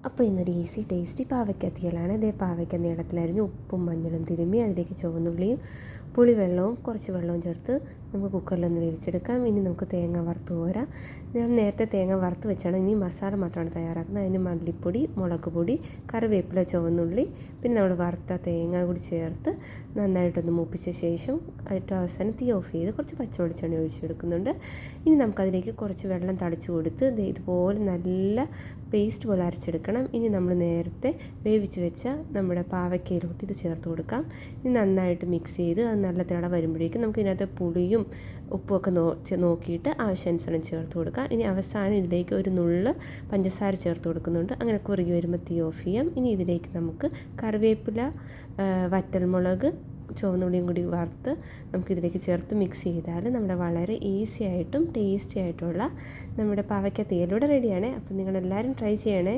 അപ്പോൾ ഇന്നൊരു easy tasty പാവയ്ക്ക തീയലാണ്. ഇതേ പാവയ്ക്ക നീളത്തിലരിഞ്ഞ് ഉപ്പും മഞ്ഞളും തിരുമ്മി അതിലേക്ക് ചുവന്നുള്ളിയും പുളിവെള്ളവും കുറച്ച് വെള്ളവും ചേർത്ത് നമുക്ക് കുക്കറിലൊന്ന് വേവിച്ചെടുക്കാം. ഇനി നമുക്ക് തേങ്ങ വറുത്ത് കോരാം. ഞാൻ നേരത്തെ തേങ്ങ വറുത്ത് വെച്ചാണ്. ഇനി മസാല മാത്രമാണ് തയ്യാറാക്കുന്നത്. അതിന് മല്ലിപ്പൊടി, മുളക് പൊടി, കറിവേപ്പില, ചുവന്നുള്ളി, പിന്നെ നമ്മൾ വറുത്ത തേങ്ങ കൂടി ചേർത്ത് നന്നായിട്ടൊന്ന് മൂപ്പിച്ച ശേഷം ഏറ്റവും അവസാനം തീ ഓഫ് ചെയ്ത് കുറച്ച് പച്ച വെളിച്ചെണ്ണ ഒഴിച്ചെടുക്കുന്നുണ്ട്. ഇനി നമുക്കതിലേക്ക് കുറച്ച് വെള്ളം തളിച്ച് കൊടുത്ത് ഇതുപോലെ നല്ല പേസ്റ്റ് പോലെ അരച്ചെടുക്കണം. ഇനി നമ്മൾ നേരത്തെ വേവിച്ച് വെച്ച നമ്മുടെ പാവയ്ക്കയിലോട്ട് ഇത് ചേർത്ത് കൊടുക്കാം. ഇനി നന്നായിട്ട് മിക്സ് ചെയ്ത് അത് നല്ല തിള വരുമ്പോഴേക്കും നമുക്ക് ഇതിനകത്ത് പുളിയും ഉപ്പുമൊക്കെ നോക്കിയിട്ട് ആവശ്യാനുസരണം ചേർത്ത് കൊടുക്കാം. ഇനി അവസാനം ഇതിലേക്ക് ഒരു നുള്ള് പഞ്ചസാര ചേർത്ത് കൊടുക്കുന്നുണ്ട്. അങ്ങനെ കുറുകി വരുമ്പോൾ തീ ഓഫ് ചെയ്യാം. ഇനി ഇതിലേക്ക് നമുക്ക് കറിവേപ്പില, വറ്റൽമുളക്, ചുവന്നുള്ളിയും കൂടി വറുത്ത് നമുക്കിതിലേക്ക് ചേർത്ത് മിക്സ് ചെയ്താൽ നമ്മുടെ വളരെ ഈസി ആയിട്ടും ടേസ്റ്റി ആയിട്ടുള്ള നമ്മുടെ പാവയ്ക്ക തീയൽ ഇവിടെ റെഡിയാണ്. അപ്പം നിങ്ങളെല്ലാവരും ട്രൈ ചെയ്യണേ.